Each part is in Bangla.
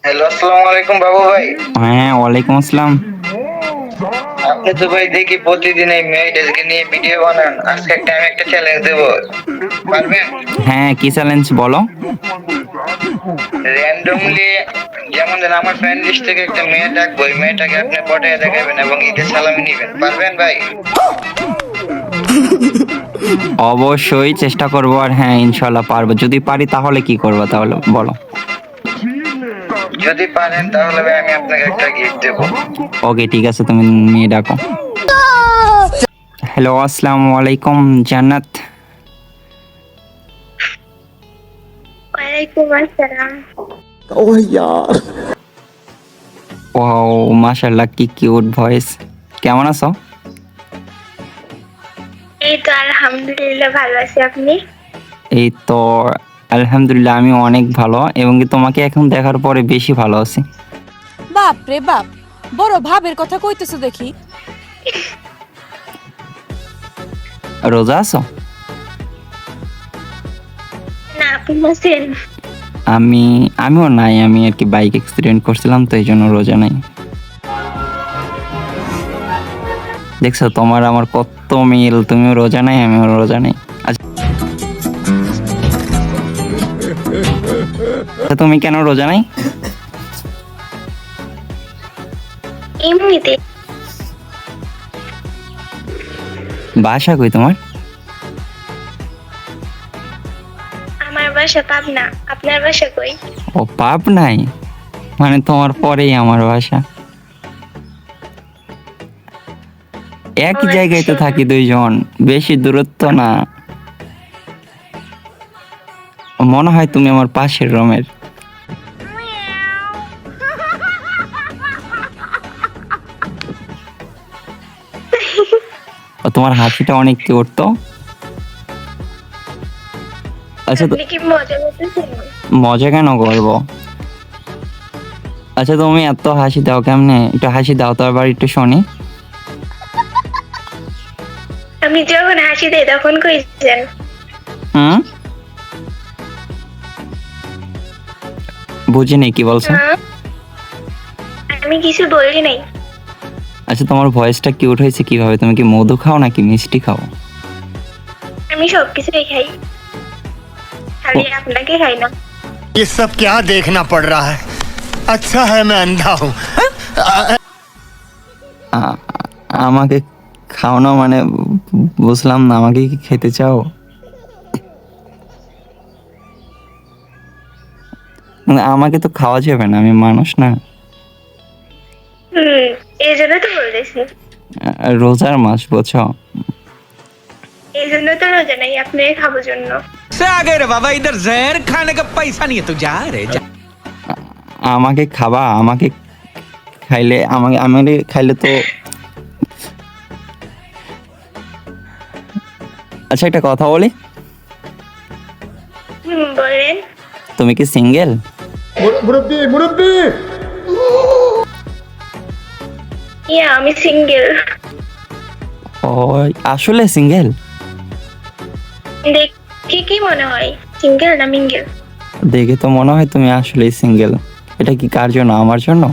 হ্যালো, আসসালামু আলাইকুম বাবু ভাই। হ্যাঁ, ওয়ালাইকুম আসসালাম। আপনি তো ভাই দেখি প্রতিদিন এই মেয়েদেরকে নিয়ে ভিডিও বানান। আজকে আমি একটা চ্যালেঞ্জ দেবো, পারবেন? হ্যাঁ, কি চ্যালেঞ্জ বলো? র্যান্ডমলি, যেমন ধরেন আমার ফ্রেন্ড লিস্ট থেকে একটা মেয়ে ডাকবো, ওই মেয়েটাকে আপনি পটায় দেখাবেন এবং ঈদের সালামি নিবেন, পারবেন ভাই? অবশ্যই চেষ্টা করবো, আর হ্যাঁ ইনশাল্লাহ পারবো। যদি পারি তাহলে কি করবো, তাহলে বলো। যদি পারেন তাহলে ভাই আমি আপনাকে একটা গিফট দেবো। ওকে, ঠিক আছে, তুমি মেয়ে ডাকো। হ্যালো, আসসালামু আলাইকুম জান্নাত। ওয়ালাইকুম আসসালাম। ওয়াও, মাশাআল্লাহ, কি কিউট ভয়েস। কেমন আছো? এই তো আলহামদুলিল্লাহ ভালো আছি, আপনি? এই তো আলহামদুলিল্লাহ, আমি অনেক ভালো, এবং কি তোমাকে এখন দেখার পরে বেশি ভালো আছি। বাপ রে বাপ, বড় ভাবের কথা কইতেছো দেখি। রোজা আছো? না, আপনি আছেন? আমিও নাই, আমি আর কি বাইক অ্যাক্সিডেন্ট করছিলাম, তো এই জন্য রোজা নাই। দেখছো তোমার আমার কত মিল, তুমিও রোজা নাই, আমিও রোজা নাই। আচ্ছা, তুমি কেন রোজা নাই? এমনিতে। বাসা কই তোমার? আমার বাসা পাবনা, আপনার বাসা কই? ও, পাবনায়? মানে তোমার পরেই আমার বাসা। একই জায়গায় তো আচ্ছা। থাকি দুইজন, বেশি দূরত্ব না। মনে হয় তুমি আমার পাশের রুমের। ও, তোমার হাসিটা অনেক কিউট তো। আচ্ছা, তো আপনি কি মজা করতেছেন? মজা কেন করবো? আচ্ছা, তুমি এত হাসি দাও কেমনে? একটু হাসি দাও তো, আবার একটু শুনি। আমি যখন হাসি দেই তখন কইছেন? হুম, বুঝিনি কি বলছো। হ্যাঁ? আমি কিছু বলি নাই। আচ্ছা, তোমার ভয়েসটা কিউট হয়েছে কিভাবে? তুমি কি মধু খাও নাকি মিষ্টি খাও? আমি সবকিছুই খাই, খালি আপনাকে খাই না। ये सब क्या देखना पड़ रहा है। अच्छा है मैं अंधा हूँ। আ- আমাকে খাও না মানে? বুঝলাম না, আমাকে কি খেতে চাও? মানে আমাকে তো খাওয়া যাবে না, আমি মানুষ না। হুম, এই জন্য তো বলতেছি। রোজার মাস, বুঝছো? এই জন্য তো রোজা নাই, আপনাকে খাবো জন্য। से आ गए रे बाबा, इधर जहर खाने का पैसा नहीं है, तू जा रे जा। আমাকে খাবা? আমাকে খাইলে, আমাকে খাইলে তো। আচ্ছা, একটা কথা বলি। বলেন। তুমি কি সিঙ্গেল? ইয়া, আমি সিঙ্গেল। ও, আসলে সিঙ্গেল? দেখি কি মনে হয়, সিঙ্গেল না মিঙ্গেল? দেখে তো মনে হয় তুমি আসলেই সিঙ্গেল। এটা কি কার জন্য? আমার জন্য?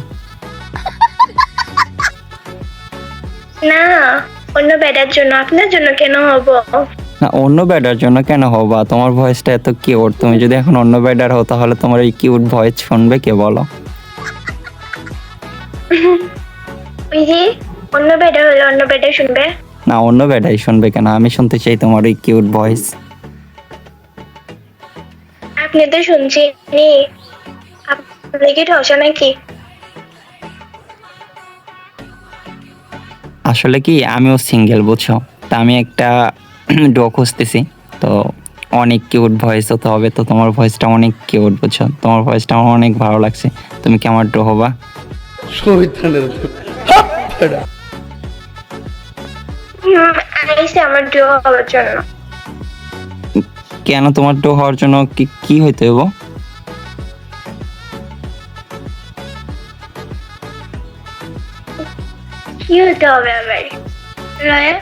না, অন্য বেটার জন্য। আপনার জন্য কেন হব? না, অন্য ব্যাডার জন্য কেন হবা? তোমার ভয়েসটা এত কিউট, তুমি যদি এখন অন্য ব্যাডার হও তাহলে তোমার এই কিউট ভয়েস শুনবে কে বলো? ওই যে অন্য বেটার হলে অন্য বেটার শুনবে। না, অন্য ব্যাডাই শুনবে কেন? আমি শুনতে চাই তোমার এই কিউট ভয়েস। আপনি তো শুনছেনই, আপনি কি ঠসা নাকি? আসলে কি, আমিও সিঙ্গেল, বুঝছো? তা আমি একটা ডো খুঁজতেছি, তো অনেক কিউট ভয়েস হতে হবে, তো তোমার ভয়েসটা অনেক কিউট, বুঝছো? তোমার ভয়েসটা আমার অনেক ভালো লাগছে। তুমি কি আমার ডো হবা? আইসে আমার ডো হওয়ার জন্য। কেন তোমার ডো হওয়ার জন্য কি কি হইতে হইব? কি হতে হবে আবার? রয়া?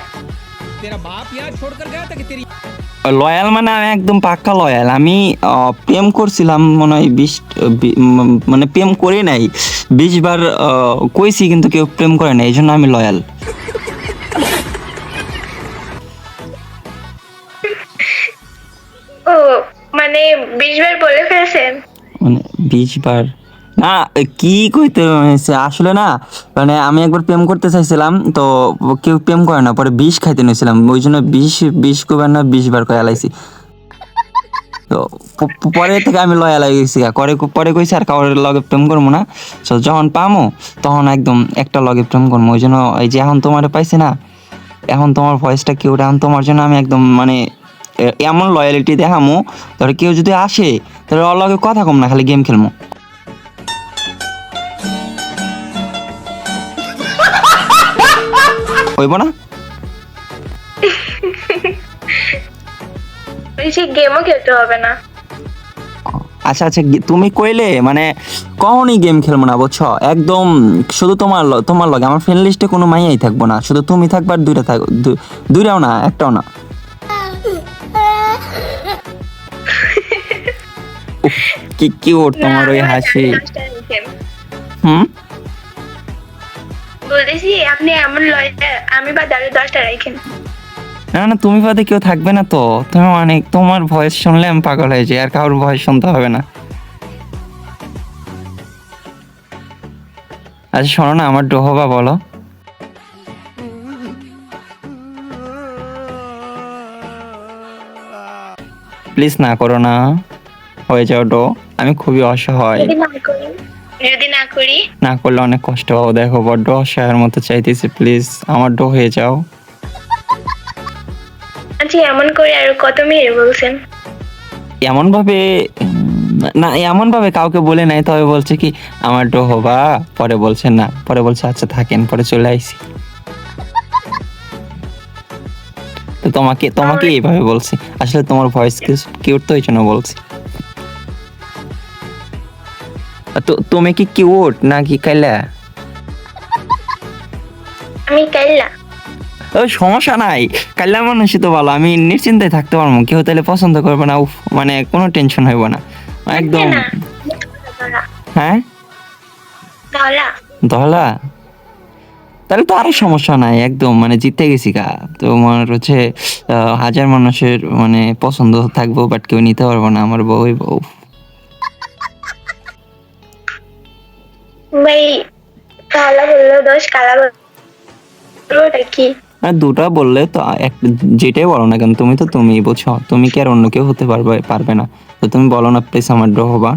तेरा बाप यार छोड़कर गया था कि तेरी লয়াল মানে আমি একদম পাক্কা লয়াল। আমি প্রেম করছিলাম মনে হয় 20 মানে প্রেম করি নাই, 20 বার কইছি কিন্তু কেউ প্রেম করে নাই, এই জন্য আমি লয়াল। ও মানে 20 বার বলে ফেলছেন? মানে 20 বার না, কি কইতে হয়েছে আসলে না, মানে আমি একবার প্রেম করতে চাইছিলাম তো কেউ প্রেম করে না, পরে 20 খাইতে নিয়েছিলাম, ওই জন্য 20 কবার না 20 বার কয়ে আলাইছি। তো পরে থেকে আমি লয়াল হয়ে গেছি, পরে কইছি আর কারোর লগে প্রেম করবো না। তো যখন পামো তখন একদম একটা লগে প্রেম করবো, ওই জন্য এই যে এখন তোমার পাইছি না, এখন তোমার ভয়েসটা কেউ, এখন তোমার জন্য আমি একদম মানে এমন লয়ালিটি দেখামো, ধর কেউ যদি আসে তাহলে ওর লগে কথা কম না, খালি গেম খেলবো। হইব না? বেশি গেমও খেলতে হবে না। আচ্ছা আচ্ছা, তুমি কইলে মানে কখনই গেম খেলবো না বুঝছো, একদম শুধু তোমার লগে আমার ফ্রেন্ড লিস্টে কোনো মাইয়াই থাকবো না, শুধু তুমি থাকবে আর দুইটাও না, একটাও না। উফ, কি কিউট তোমার ওই হাসি। বলতেছি আপনি এমন লয়াল, আমি বা দাঁড়িয়ে 10টা রাখেন। না না, তুমি বাদে কেউ থাকবে না তো, তুমি অনেক, তোমার ভয়েস শুনলে আমি পাগল হয়ে যাই, আর কারোর ভয়েস শুনতে হবে না। আচ্ছা শোনো না, আমার ডোহবা বলো। প্লিজ না করো না, হয়ে যাও ডো, আমি খুবই অসহায়। যদি না করি না করলে অনেক কষ্ট পাবো, দেখো বড্ড অসহায়ের মতো চাইতেছি, প্লিজ আমার ডো হয়ে যাও। আচ্ছা এমন করে আর কত মেয়ে বলছেন? এমন ভাবে না, এমন ভাবে কাউকে বলে নাই, তবে বলছে কি আমার ডো হবা, পরে বলছে না, পরে বলছে আচ্ছা থাকেন, পরে চলে আইসি। তো তোমাকে এইভাবে বলছি, আসলে তোমার ভয়েস কিউট তো এই জন্য বলছি। তো তুমি কি কিউট নাকি কাইলা? আমি কাইল্লা। সমস্যা নাই, কাইলা মানুষই তো ভালো, আমি নিশ্চিন্তায় থাকতে পারবো, কেউ তাহলে পছন্দ করবে না, উফ মানে কোনো টেনশন হইব না একদম। হ্যাঁ ধলা, তাহলে তো আরো সমস্যা নাই, একদম মানে জিতে গেছি গা। তোমার হচ্ছে 1000 মানুষের মানে পছন্দ থাকবো, বাট কেউ নিতে পারবো না, আমার বউই বউ। ভাই কালা বললো দোষ, কালা বললো ওটা কি? দুটা বললে তো যেটাই বলো না কেন, তুমি তো তুমি বুঝছো, তুমি কি আর অন্য কেউ হতে পারবে না, তো তুমি বলো না প্লিজ আমার ডো হবা।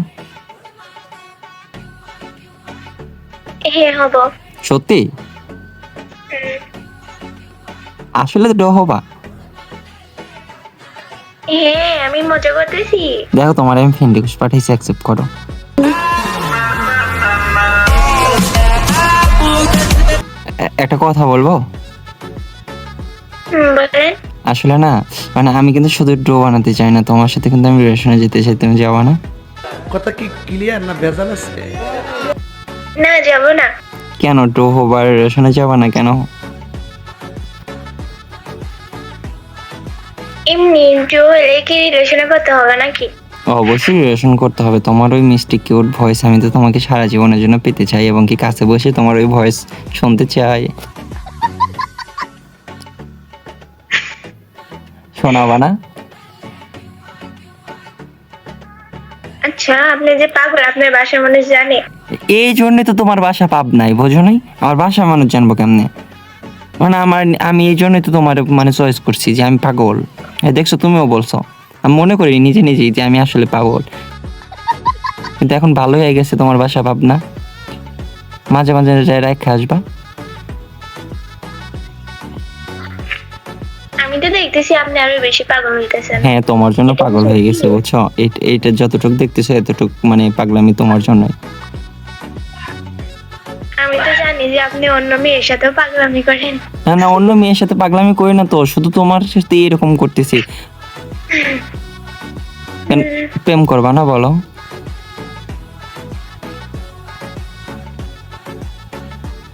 হ্যাঁ হব। সত্যি? আসলে ডো হবা? হ্যাঁ আমি মজা করতেছি। দেখো তোমার আমি ফ্রেন্ড রিকোয়েস্ট পাঠাইছি, অ্যাকসেপ্ট করো। একটা কথা বলবো? বলেন। আসলে না মানে আমি কিন্তু শুধু ড্রো বানাতে চাই না, তোমার সাথে কিন্তু আমি রিলেশনে যেতে চাই, তুমি যাবা না? কথা কি ক্লিয়ার না ভেজাল আছে? না যাব না। কেন ড্রো হবার রিলেশনে যাবা না কেন? এমনি জোরে কি রিলেশনে করতে হবে নাকি? অবশ্যই রিলেশন করতে হবে, তোমার ওই মিষ্টি কিউট ভয়েস আমি তো তোমাকে সারা জীবনের জন্য পেতে চাই, এবং কি কাছে বসে তোমার ওই ভয়েস শুনতে চাই। শোনাবা না? আচ্ছা আপনি যে পাগল, আপনার বাসার মানুষ জানে? এই জন্যই তো তোমার বাসা পাব নাই, বোঝো নাই? আমার বাসার মানুষ জানবো কেমনে? মানে আমি এই জন্যই তো তোমার মানে চয়েস করছি যে আমি পাগল। দেখছো, তুমিও বলছো, আমি মনে করি নিজেই যে আমি আসলে পাগল, কিন্তু এখন ভালো হয়ে গেছে তোমার বাসা ভাবনা, মাঝে মাঝে যাই রেখে আসবা। আমি তো দেখতেছি আপনি আরো বেশি পাগল হইতেছেন। হ্যাঁ তোমার জন্য পাগল হয়ে গেছে বুঝছো, এইটা যতটুকু দেখতেছো এতটুকু মানে পাগলামি তোমার জন্যই। আমি তো জানি যে আপনি অন্য মেয়ের সাথেও পাগলামি করেন। না না, অন্য মেয়ের সাথে পাগলামি করি না তো, শুধু তোমার সাথে এরকম করতেছি। প্রেম করবা না বলো?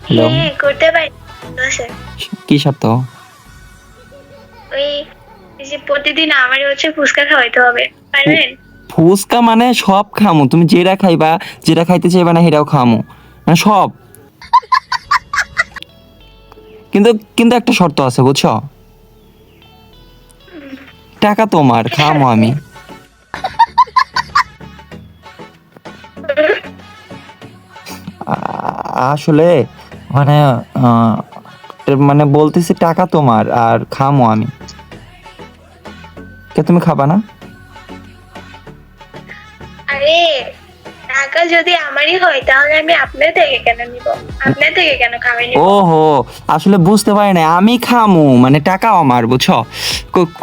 হ্যালো, হ্যাঁ করতে পারি। কি শর্ত? ওই এই যে প্রতিদিন আমার হচ্ছে ফুচকা খাওয়াইতে হবে, পারবেন? ফুচকা মানে সব খামু, তুমি যেটা খাইবা, যেটা খাইতে চাইবা না সেটাও খামু, মানে সব। কিন্তু কিন্তু একটা শর্ত আছে বুঝছো, টাকা তোমার, খামো আমি। আসলে মানে মানে বলতেছি টাকা তোমার আর খামো আমি। কে তুমি খাবা না? আরে টাকা যদি আমারই হয় তাহলে আমি আপনার থেকে কেন নিব, আপনার থেকে কেন খাওয়াই নিব? ওহো, আসলে বুঝতে পারি না, আমি খামু মানে টাকাও আমার, বুঝছো?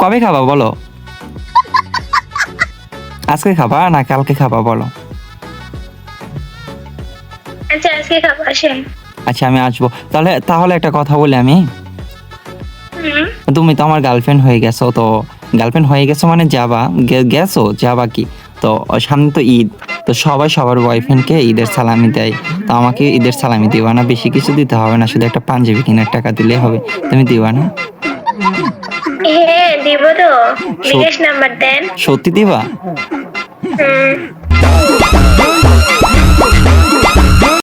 কবে খাবা বলো? আজকে খাবা না কালকে খাবা বলো? আচ্ছা আজকে খাবো, আসেন। আচ্ছা আমি আসবো। তাহলে তাহলে একটা কথা বলি আমি, হুম। তুমি তো আমার গার্লফ্রেন্ড হয়ে গেছো, তো গার্লফ্রেন্ড হয়ে গেছো মানে যাবা, গেছো যাবা কি, তো সামনে তো ঈদ, তো সবাই সবার বয়ফ্রেন্ডকে ঈদের সালামি দেয়, তো আমাকে ঈদের সালামি দিবা না? বেশি কিছু দিতে হবে না, শুধু একটা পাঞ্জাবি কেনার টাকা দিলেই হবে, তুমি দিবা না? হ্যাঁ দিব তো, বিকাশ নাম্বার দেন। সত্যি দিবা? হুম।